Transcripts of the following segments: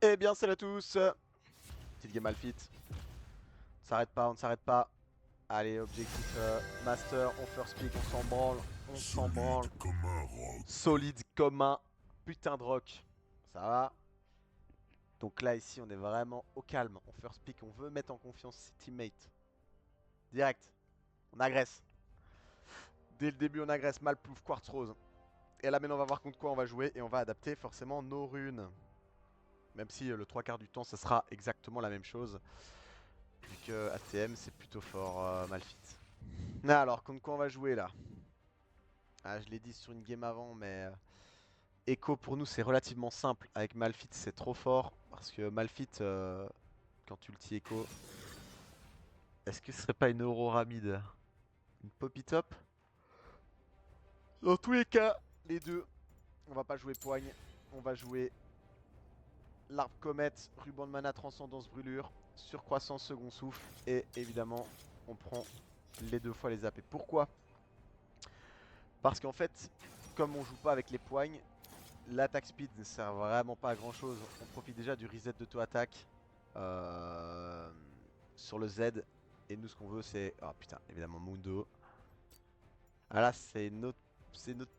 Eh bien, salut à tous. Petite game Malphite. On s'arrête pas, on ne s'arrête pas. Allez, objectif master, on first pick, on s'en branle. On s'en branle. Solide comme un roc. Solide comme un putain de rock. Ça va. Donc là, ici, on est vraiment au calme. On first pick, on veut mettre en confiance ses teammates. Direct. On agresse. Dès le début, on agresse. Malplouf, Quartz Rose. Et là, maintenant, on va voir contre quoi on va jouer. Et on va adapter forcément nos runes. Même si le trois quarts du temps, ça sera exactement la même chose. Vu que ATM, c'est plutôt fort Malphite. Alors, contre quoi on va jouer là? Ah, je l'ai dit sur une game avant, mais Echo pour nous c'est relativement simple. Avec Malphite, c'est trop fort. Parce que Malphite, quand tu ulti Echo, est-ce que ce serait pas une Aurora mid? Une Poppy top? Dans tous les cas, les deux, on va pas jouer poigne. On va jouer l'arbre comète, ruban de mana, transcendance, brûlure, surcroissance, second souffle. Et évidemment, on prend les deux fois les AP. Pourquoi? Parce qu'en fait, comme on joue pas avec les poignes, l'attaque speed ne sert vraiment pas à grand chose. On profite déjà du reset de to attack sur le Z. Et nous, ce qu'on veut, c'est. Oh putain, évidemment, Mundo. Ah là, c'est notre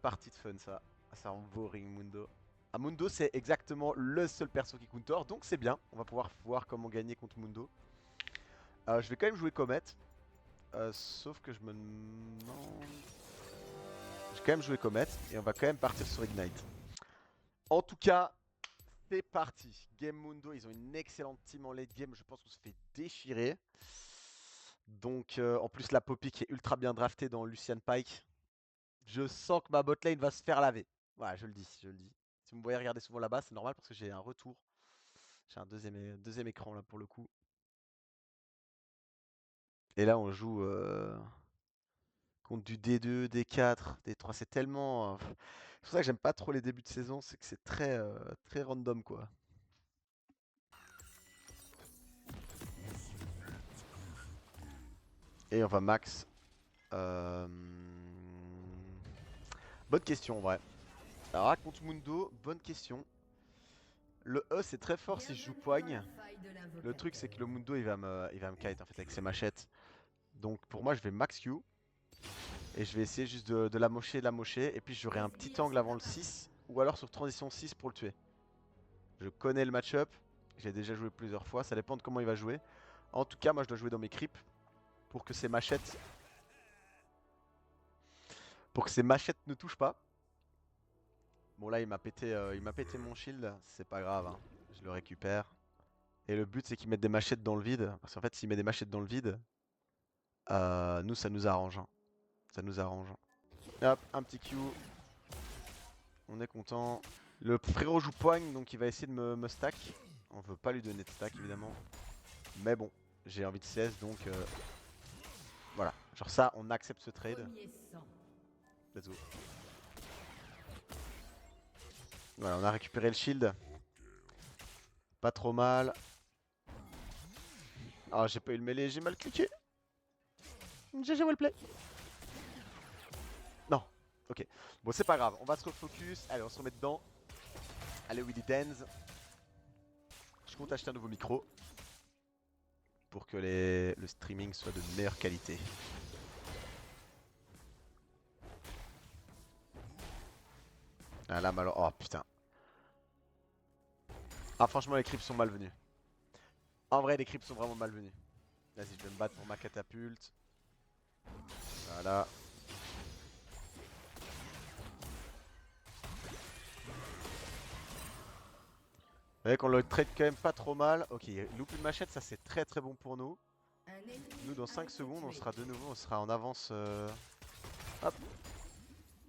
partie de fun, ça. Ah, ça rend boring, Mundo. Ah, Mundo, c'est exactement le seul perso qui counter, donc c'est bien. On va pouvoir voir comment gagner contre Mundo. Je vais quand même jouer Comet. Sauf que je me demande. Je vais quand même jouer Comet et on va quand même partir sur Ignite. En tout cas, c'est parti. Game Mundo, ils ont une excellente team en late game. Je pense qu'on se fait déchirer. Donc, en plus, la Poppy qui est ultra bien draftée dans Lucian Pike. Je sens que ma botlane va se faire laver. Voilà, je le dis, je le dis. Si vous me voyez regarder souvent là-bas, c'est normal parce que j'ai un retour. J'ai un deuxième écran là pour le coup. Et là, on joue contre du D2, D4, D3. C'est tellement. C'est pour ça que j'aime pas trop les débuts de saison. C'est que c'est très random quoi. Et on va max. Euh... Bonne question en vrai. Alors là, contre Mundo, bonne question. Le E c'est très fort si je joue poigne. Le truc c'est que le Mundo il va me kite en fait avec ses machettes. Donc pour moi je vais max Q. Et je vais essayer juste de la mocher. Et puis j'aurai un petit angle avant le 6. Ou alors sur transition 6 pour le tuer. Je connais le match-up. J'ai déjà joué plusieurs fois. Ça dépend de comment il va jouer. En tout cas moi je dois jouer dans mes creeps. Pour que ses machettes. Pour que ses machettes ne touchent pas. Bon là il m'a pété mon shield, c'est pas grave, hein. Je le récupère. Et le but c'est qu'il mette des machettes dans le vide. Parce qu'en fait s'il met des machettes dans le vide, nous ça nous arrange, hein. Ça nous arrange. Hop, un petit Q. On est content. Le frérot joue poigne donc il va essayer de me stack. On veut pas lui donner de stack évidemment. Mais bon, j'ai envie de CS donc voilà. Genre ça on accepte ce trade. Let's go. Voilà, on a récupéré le shield. Pas trop mal. Ah j'ai pas eu le mêlée, j'ai mal cliqué. GG wellplay. Non. Ok. Bon, c'est pas grave. On va se refocus. Allez, on se remet dedans. Allez, Willy Dance. Je compte acheter un nouveau micro. Pour que le streaming soit de meilleure qualité. Ah là, malheureusement. Oh putain. Ah, franchement, les creeps sont malvenus. En vrai, les creeps sont vraiment malvenus. Vas-y, je vais me battre pour ma catapulte. Voilà. Vous voyez qu'on le trade quand même pas trop mal. Ok, loupe une machette, ça c'est très très bon pour nous. Nous, dans 5 secondes, on sera de nouveau, on sera en avance. Hop.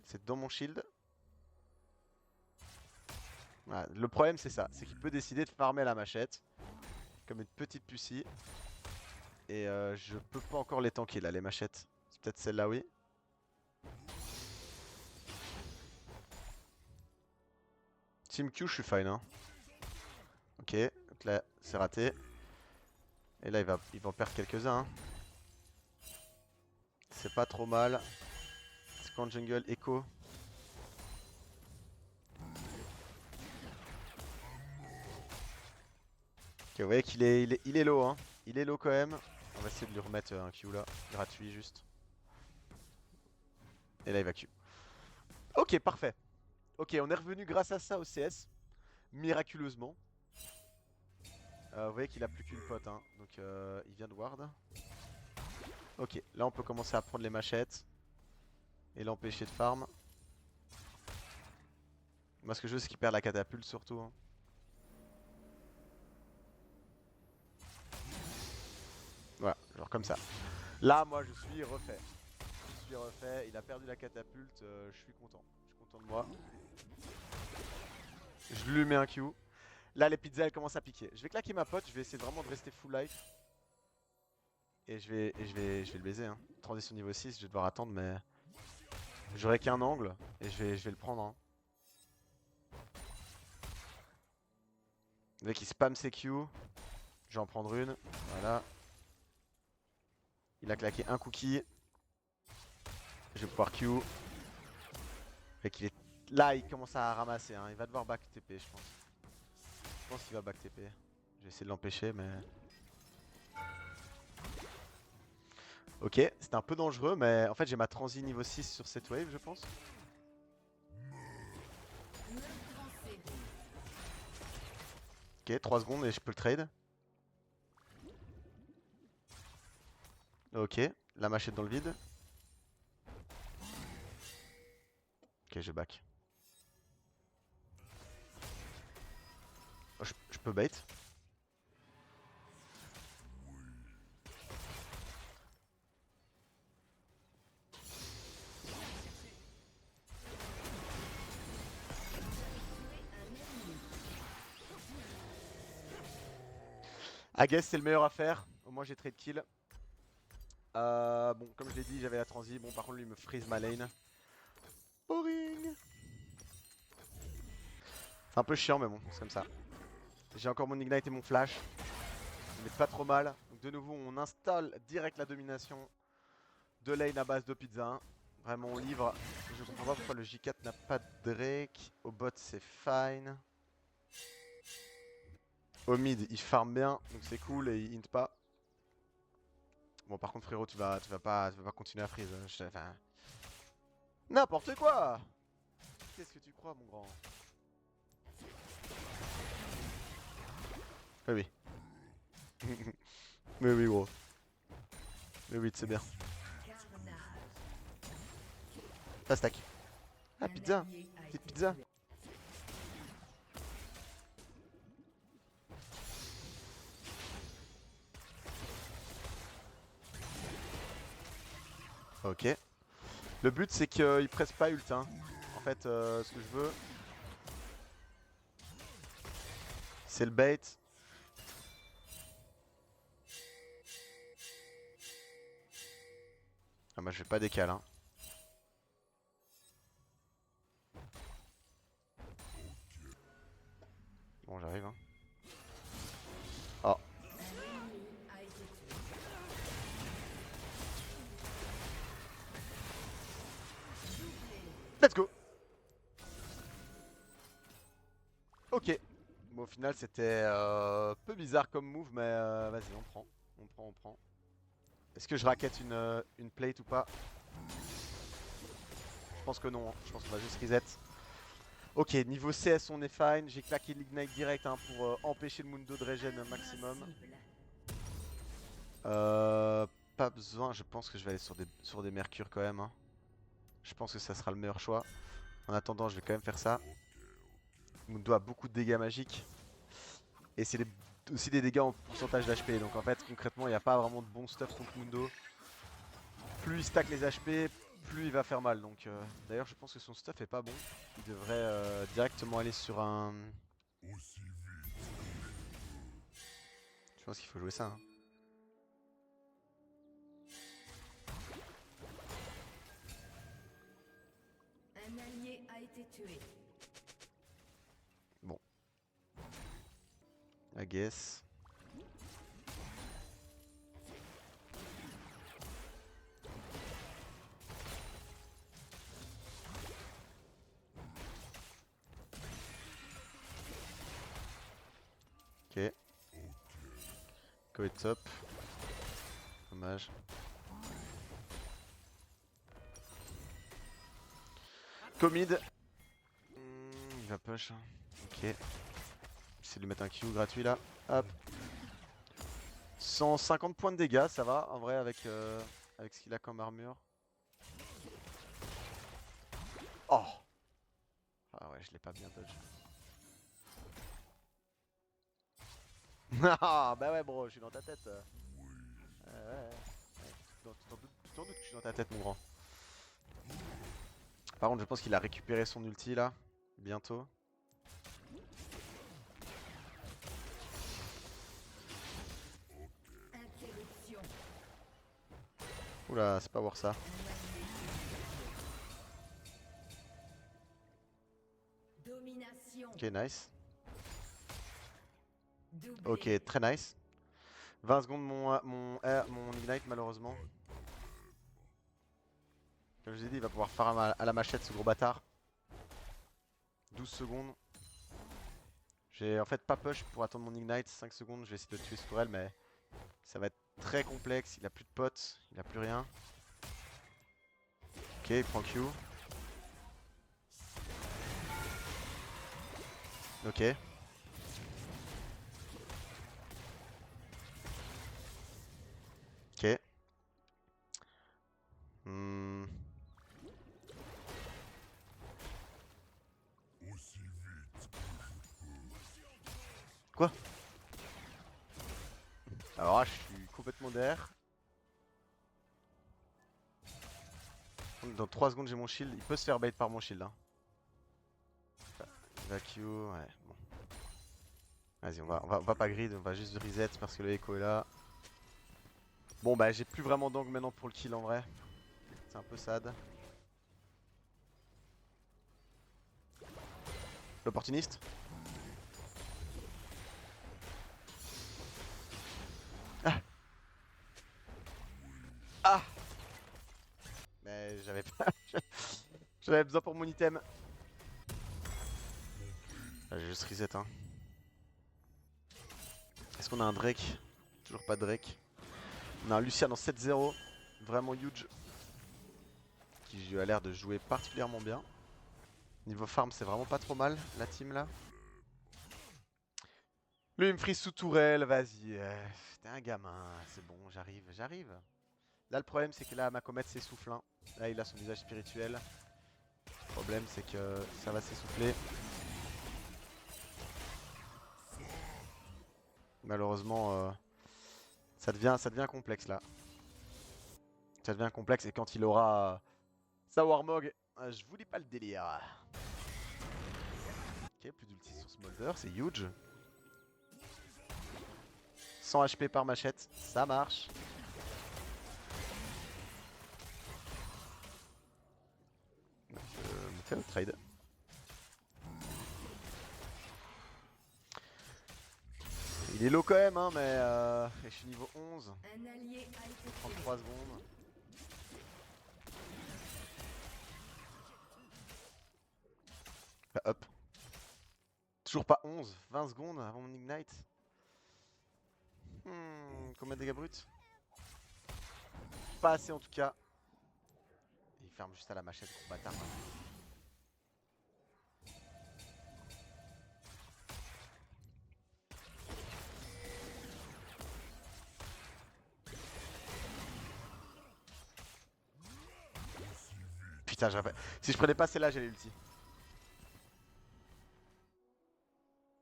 C'est dans mon shield. Voilà. Le problème, c'est ça. C'est qu'il peut décider de farmer la machette. Comme une petite pucie. Et je peux pas encore les tanker là, les machettes. C'est peut-être celle-là, oui. Team Q, je suis fine, hein. Ok, donc là, c'est raté. Et là, il va en perdre quelques-uns, hein. C'est pas trop mal. Scan jungle, echo. Ok, vous voyez qu'il est, il est low, hein. Il est low quand même. On va essayer de lui remettre un Q là, gratuit juste. Et là il va Q. Ok, parfait. Ok, on est revenu grâce à ça au CS, miraculeusement. Vous voyez qu'il a plus qu'une pote, hein. Donc il vient de ward. Ok, là on peut commencer à prendre les machettes et l'empêcher de farm. Moi ce que je veux c'est qu'il perd la catapulte surtout, hein. Voilà, genre comme ça. Là moi je suis refait. Je suis refait, il a perdu la catapulte, je suis content. Je suis content de moi. Je lui mets un Q. Là les pizzas elles commencent à piquer. Je vais claquer ma pote, je vais essayer vraiment de rester full life. Et je vais le baiser, hein. Transition niveau 6, je vais devoir attendre mais... J'aurai qu'un angle et je vais le prendre, hein. Le mec il spam ses Q. Je vais en prendre une. Voilà. Il a claqué un cookie. Je vais pouvoir Q. Le mec il est... Là il commence à ramasser, hein. Il va devoir back TP je pense. Je pense qu'il va back TP. Je vais essayer de l'empêcher mais... Ok, c'était un peu dangereux mais en fait j'ai ma transi niveau 6 sur cette wave je pense. Ok, 3 secondes et je peux le trade. Ok, la machette dans le vide. Ok, je back. Oh, je peux bait. I guess c'est le meilleur à faire. Au moins j'ai trade kill. Bon, comme je l'ai dit, j'avais la transi. Bon, par contre, lui il me freeze ma lane. Boring. C'est un peu chiant, mais bon, c'est comme ça. J'ai encore mon ignite et mon flash. Mais pas trop mal. Donc, de nouveau, on installe direct la domination de lane à base de pizza. Vraiment, on livre. Je comprends pas pourquoi le J4 n'a pas de Drake. Au bot, c'est fine. Au mid, il farm bien, donc c'est cool et il int pas. Bon, par contre, frérot, tu vas pas continuer à freeze. Enfin, n'importe quoi. Qu'est-ce que tu crois, mon grand? Oui, oui. Mais oui, gros. Mais oui, c'est bien. Ça stack. Ah, pizza. Petite pizza. Ok. Le but, c'est qu'il presse pas ult, hein. En fait, ce que je veux, c'est le bait. Ah, bah, je vais pas décaler, hein. Bon, j'arrive, hein. Oh. Let's go. Ok. Bon, au final, c'était peu bizarre comme move, mais vas-y, on prend. On prend, on prend. Est-ce que je raquette une plate ou pas? Je pense que non, hein. Je pense qu'on va juste reset. Ok, niveau CS, on est fine. J'ai claqué l'ignite direct, hein, pour empêcher le Mundo de régène un maximum. Pas besoin, je pense que je vais aller sur des mercures quand même, hein. Je pense que ça sera le meilleur choix. En attendant, je vais quand même faire ça. Mundo a beaucoup de dégâts magiques. Et c'est aussi des dégâts en pourcentage d'HP. Donc en fait, concrètement, il n'y a pas vraiment de bon stuff contre Mundo. Plus il stack les HP, plus il va faire mal. Donc d'ailleurs, je pense que son stuff est pas bon. Il devrait directement aller sur un... Je pense qu'il faut jouer ça, hein. Un allié a été tué. Bon. I guess. Ok. Go est top. Dommage. Go mid. Il va push. Ok. J'essaie de lui mettre un Q gratuit là. Hop. 150 points de dégâts, ça va en vrai avec ce qu'il a comme armure. Oh. Ah ouais, je l'ai pas bien dodge. Ah bah ouais bro, je suis dans ta tête. Ouais. Tu t'en doutes que je suis dans ta tête mon grand. Par contre je pense qu'il a récupéré son ulti là. Bientôt. Interruption. Oula, c'est pas voir ça. Domination. Ok, nice. Doublé. Ok, très nice. 20 secondes mon ignite malheureusement. Comme je vous ai dit, il va pouvoir farm à la machette ce gros bâtard. 12 secondes. J'ai en fait pas push pour attendre mon ignite. 5 secondes, je vais essayer de tuer ce tourelle, mais ça va être très complexe. Il a plus de potes, il a plus rien. Ok, il prend Q. Ok. Ok. Hmm. Quoi? Alors là, je suis complètement derrière. Dans 3 secondes, j'ai mon shield. Il peut se faire bait par mon shield. Hein. Vacu, ouais. Bon. Vas-y, on va pas grid, on va juste reset parce que le echo est là. Bon, bah, j'ai plus vraiment d'angle maintenant pour le kill en vrai. C'est un peu sad. L'opportuniste. Ah! Ah! Mais j'avais pas. J'avais besoin pour mon item. Ah, j'ai juste reset, hein. Est-ce qu'on a un Drake? Toujours pas de Drake. On a un Lucian en 7-0. Vraiment huge. Qui a l'air de jouer particulièrement bien. Niveau farm, c'est vraiment pas trop mal, la team là. Lui, il me freeze sous tourelle, vas-y. T'es un gamin, c'est bon, j'arrive. Là, le problème, c'est que là, ma comète s'essouffle. Hein. Là, il a son visage spirituel. Le problème, c'est que ça va s'essouffler. Malheureusement, ça devient complexe là. Ça devient complexe et quand il aura sa Warmog, je vous dis pas le délire. Ok, plus d'ulti sur Smolder, c'est huge. 100 HP par machette, ça marche. Me fais le trade. Il est low quand même, hein, mais je suis niveau 11. Un allié a été tué. 33 secondes. Bah, hop. Toujours pas 11. 20 secondes avant mon ignite. Combien de dégâts bruts? Pas assez en tout cas. Il ferme juste à la machette, gros bâtard. Putain, je rappelle. Si je prenais pas celle-là, j'allais ulti.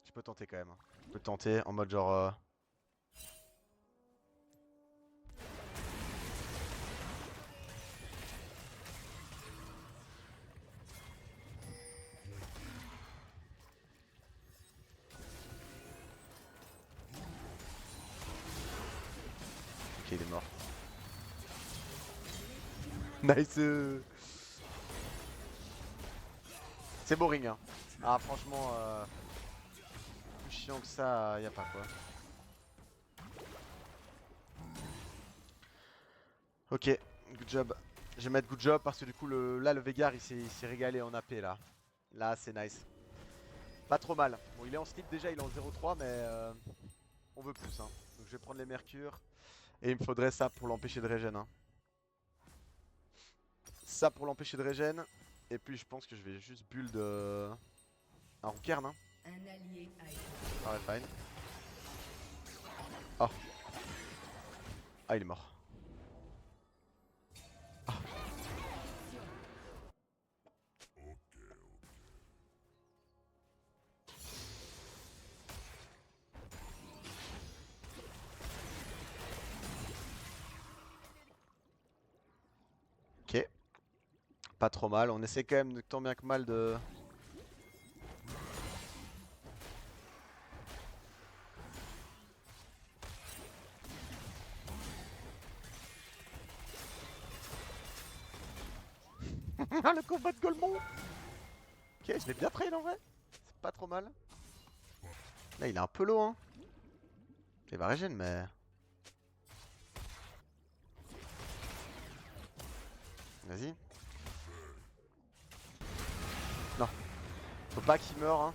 Je peux tenter quand même. Hein. Je peux tenter en mode genre. Ok, il est mort. Nice. C'est boring. Hein. Ah, franchement, plus chiant que ça, y a pas quoi. Ok, good job. Je vais mettre good job parce que du coup, là, le Veigar, il s'est régalé en AP là. Là, c'est nice. Pas trop mal. Bon, il est en slip déjà, il est en 0-3, mais on veut plus. Hein. Donc je vais prendre les mercures. Et il me faudrait ça pour l'empêcher de régène. Hein. Ça pour l'empêcher de régène. Et puis je pense que je vais juste build un Roucairn. Hein. Un allié a été Ah ouais, fine. Oh. Ah, il est mort. Ah. Ok. Pas trop mal. On essaie quand même de tant bien que mal de... Le combat de Golemon. Ok, je l'ai bien pris en vrai. C'est pas trop mal. Là, il est un peu low, hein. Il va régène, mais... Vas-y. Non. Faut pas qu'il meure, hein.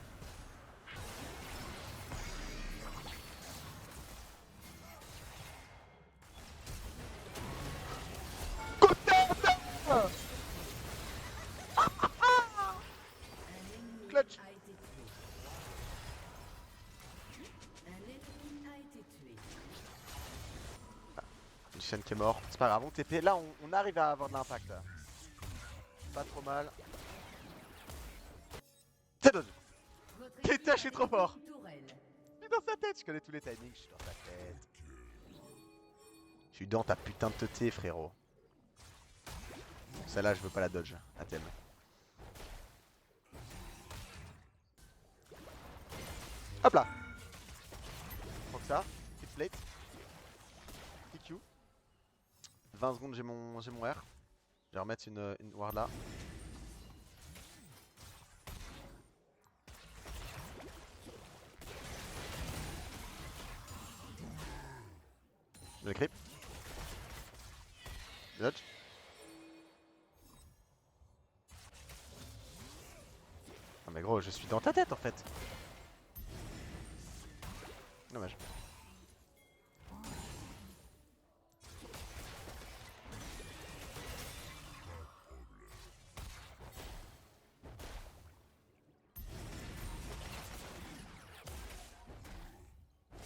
un ennemi Clutch. a été tué. Un ennemi a été tué. Une chaîne qui est mort. C'est pas grave, on TP. Là, on arrive à avoir de l'impact. Pas trop mal. C'est dodge. Votre Putain, équipe a je suis trop été fort. une tourelle. Je suis dans sa tête, je connais tous les timings, je suis dans sa tête. Je suis dans ta putain de teuté, frérot. Celle-là, je veux pas la dodge. À thème. Hop là. Donc ça, hit plate. TQ. 20 secondes, j'ai mon R. Je vais remettre une ward là. Je le creep. Dodge. Non mais gros, je suis dans ta tête en fait. Dommage.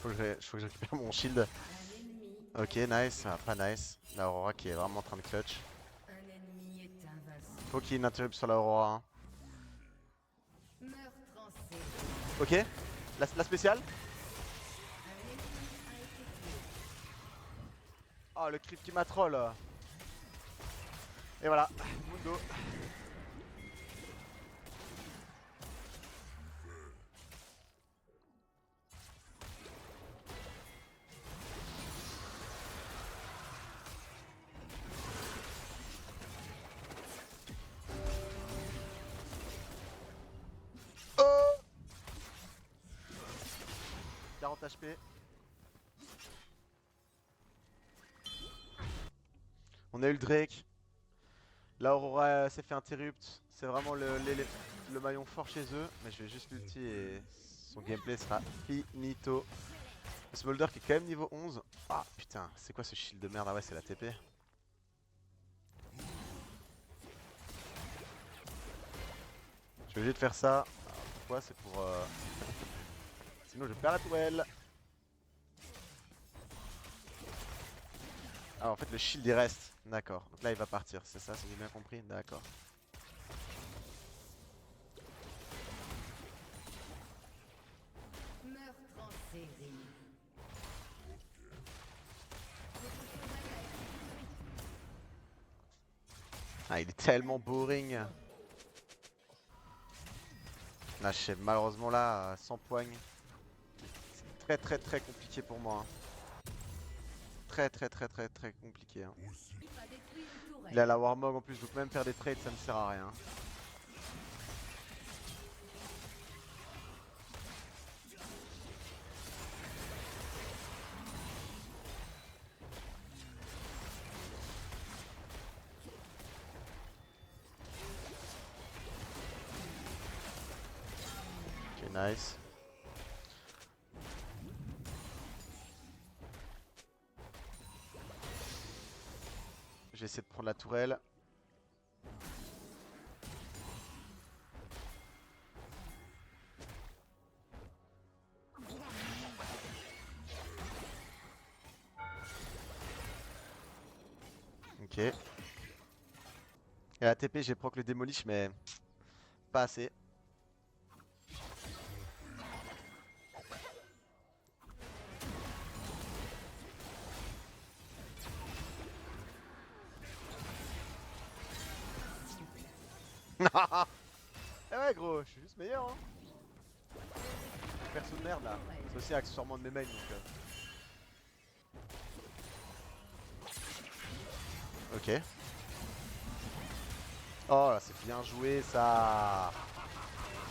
Faut que je récupère mon shield. Un ennemi. Ok, nice. Ah, pas nice. La Aurora qui est vraiment en train de clutch. Un ennemi est invincible. Faut qu'il y ait une interrupt sur la Aurora. Hein. Meurtre en série. Ok. La spéciale. Un ennemi a été tué. Oh, le creep qui m'a troll. Et voilà. Mundo. Oh 40 HP. On a eu le Drake. La Aurora s'est fait interrupt. C'est vraiment le maillon fort chez eux. Mais je vais juste l'ulti et son gameplay sera finito. Le Smolder qui est quand même niveau 11. Ah putain, c'est quoi ce shield de merde? Ah ouais, c'est la TP. Je suis obligé de faire ça. Alors, pourquoi? C'est pour... Sinon je perds la tourelle. Ah en fait le shield il reste. D'accord. Donc là il va partir. C'est ça, si j'ai bien compris? D'accord. Meurtre en série. Ah il est tellement boring. Là je sais malheureusement là, sans poigne. C'est très compliqué pour moi. Hein. Très compliqué. Hein. L'équipe a détruit une tourelle. Il a la Warmog en plus, donc même faire des trades ça ne sert à rien. Ok, nice. Je vais essayer de prendre la tourelle. Ok. Et la TP, j'ai proc le démolish, mais pas assez. Eh ouais, gros, je suis juste meilleur, hein. Perso de merde là. C'est aussi accessoirement de mes mains donc. Ok. Oh là, c'est bien joué ça.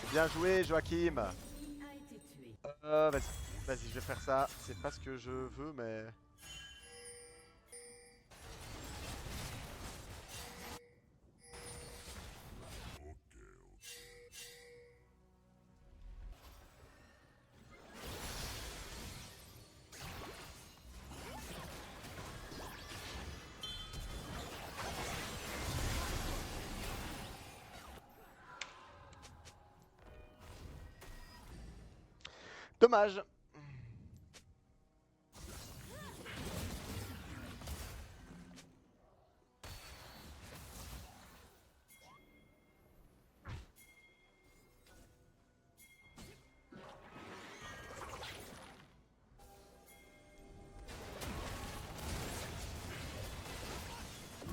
C'est bien joué, Joachim. A été tué. Vas-y, vas-y, je vais faire ça. C'est pas ce que je veux, mais. Dommage.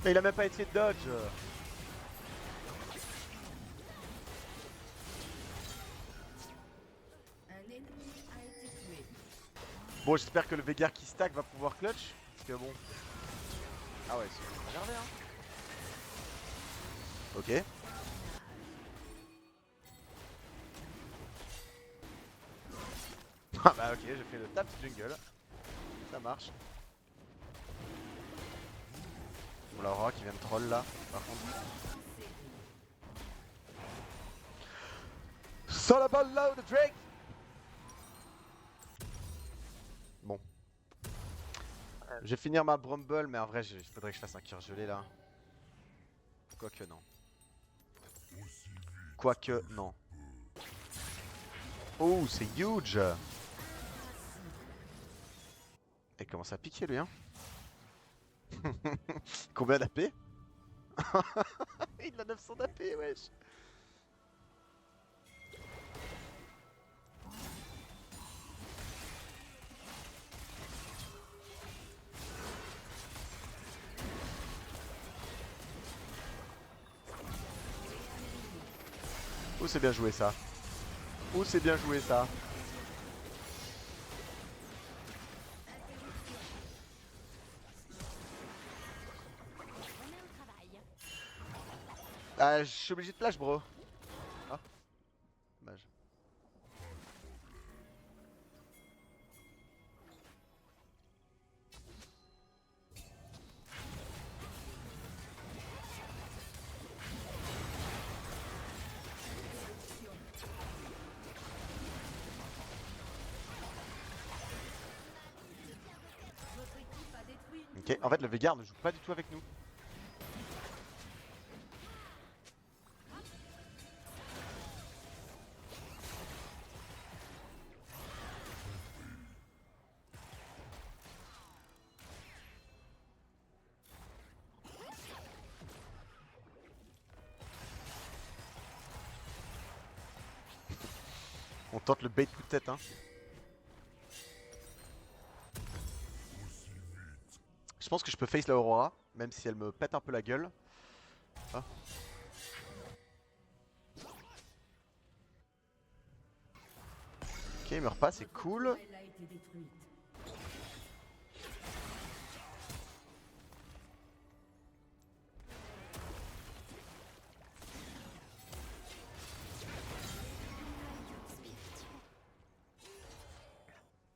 Mais il a même pas essayé de dodge. Un ennemi a été tué. Bon, j'espère que le Veigar qui stack va pouvoir clutch. Parce que bon. Ah ouais, c'est énervé, hein. Ok. Ah bah ok, j'ai fait le tap jungle. Ça marche. Bon, la Aurora qui vient de troll là, par contre. Son of a load of Drake. Bon. Je vais finir ma Brumble, mais en vrai, il faudrait que je fasse un cœur gelé là. Quoique non. Quoique non. Oh, c'est huge. Il commence à piquer lui, hein. Combien d'AP? Il a 900 d'AP, wesh. Oh, c'est bien joué ça. Oh, c'est bien joué ça. Ah, je suis obligé de flash, bro. Ah, dommage. Votre équipe a détruit une Ok, en fait, le Veigar ne joue pas du tout avec nous. On tente le bait coup de tête, hein. Je pense que je peux face la Aurora, même si elle me pète un peu la gueule. Ah. Ok, il meurt pas, c'est cool. Elle a été détruite.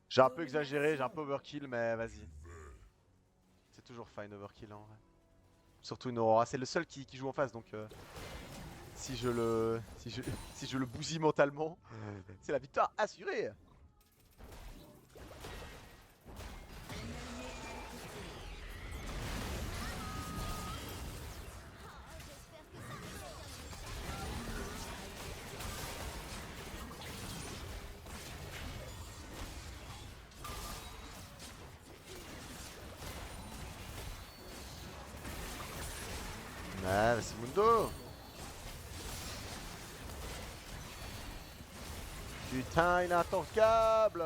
J'ai un peu exagéré, j'ai un peu overkill, mais vas-y. C'est toujours fine overkill en vrai. Surtout une Aurora, c'est le seul qui joue en face, donc si je le si je le bousille mentalement, c'est la victoire assurée. c'est Mundo. Putain, il a un tankable.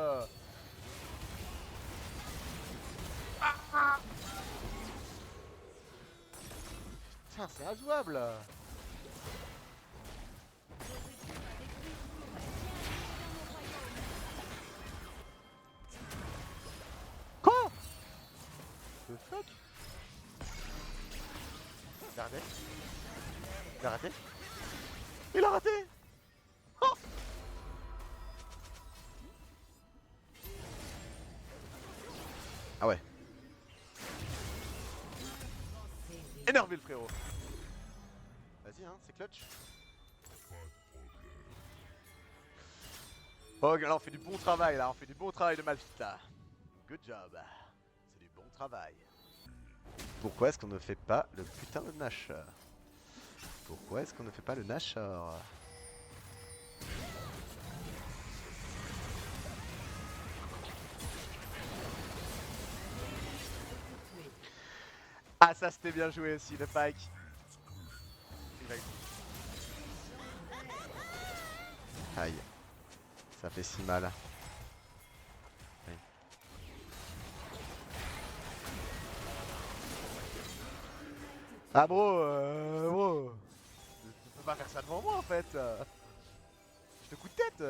Putain, c'est injouable. Quoi? The fuck? Il a raté? Il a raté? Il a raté! Oh! Ah ouais. Énervé le frérot. Vas-y hein, c'est clutch. Ok, là on fait du bon travail là, on fait du bon travail de Malphite là. Good job. C'est du bon travail. Pourquoi est-ce qu'on ne fait pas le putain de Nashor? Pourquoi est-ce qu'on ne fait pas le Nashor? Ah ça c'était bien joué aussi, le Pike. Aïe. Ça fait si mal. Oui. Ah bro. Tu peux pas faire ça devant moi en fait. Je te coup de tête.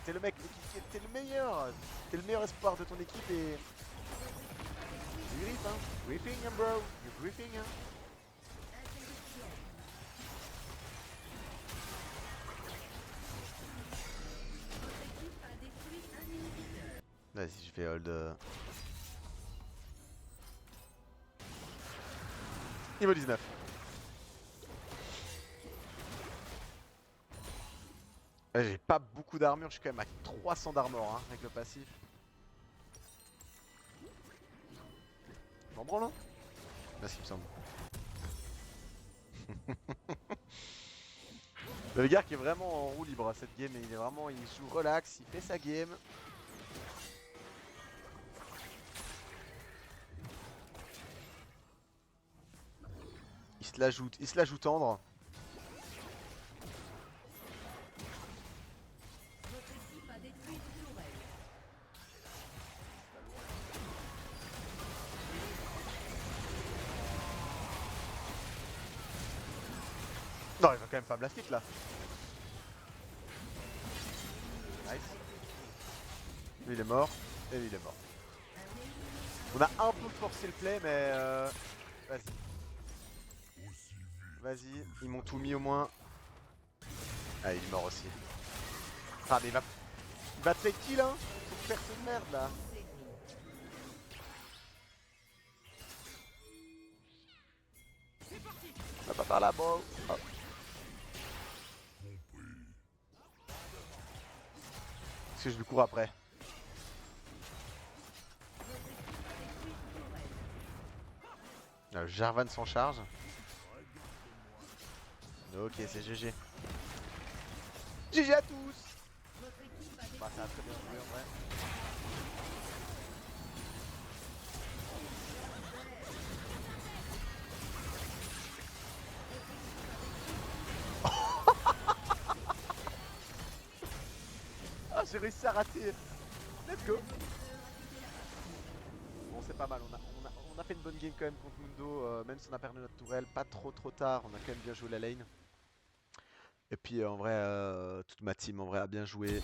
T'es le mec, t'es le meilleur. T'es le meilleur espoir de ton équipe et... Tu griffes hein. Griffing hein bro. You're griffing hein. Vas-y, je vais hold. Niveau 19. J'ai pas beaucoup d'armure, je suis quand même à 300 d'armure hein, avec le passif. Je m'en branle hein. Là, ce qu'il me semble. Le Veigar qui est vraiment en roue libre à cette game, et il est vraiment, il joue relax, il fait sa game. Il se la joue tendre. Non, il va quand même pas blastic là. Nice. Lui il est mort, et lui il est mort. On a un peu forcé le play, mais vas-y. Vas-y, ils m'ont tout mis au moins. Ah, il est mort aussi. Ah, mais il va te faire kill hein. Faut faire ce merde là. Va pas par là, bro. Oh. Parce que je lui cours après. Jarvan s'en charge. Ok, c'est GG. GG à tous. Bah, ça a très bien joué en vrai. Ah, j'ai réussi à rater. Let's go. Bon, c'est pas mal. On a fait une bonne game quand même contre Mundo. Même si on a perdu notre tourelle, pas trop tard. On a quand même bien joué la lane. Et puis en vrai, toute ma team en vrai a bien joué.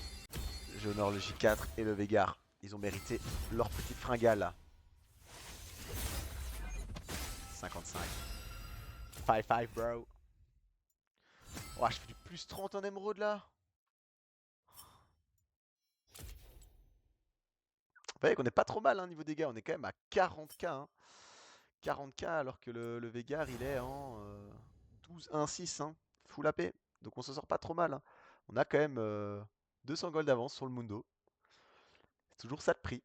J'honore le J4 et le Veigar. Ils ont mérité leur petite fringale. 55. 5-5 bro. Oh, je fais du plus 30 en émeraude là. Vous voyez qu'on est pas trop mal hein, niveau dégâts. On est quand même à 40k. Hein. 40k alors que le Veigar il est en 12-1-6. Hein. Full AP. Donc on se sort pas trop mal. Hein. On a quand même 200 gold d'avance sur le Mundo. Toujours ça de prix.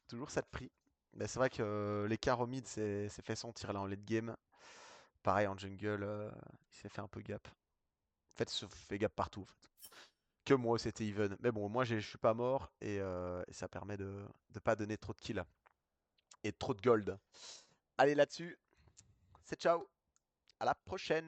Toujours ça de prix. Mais c'est vrai que l'écart au mid s'est fait sentir là en late game. Pareil en jungle, il s'est fait un peu gap. En fait, il se fait gap partout. En fait. Que moi, c'était even. Mais bon, moi, je suis pas mort et ça permet de pas donner trop de kills et trop de gold. Allez là-dessus. c'est ciao. À la prochaine.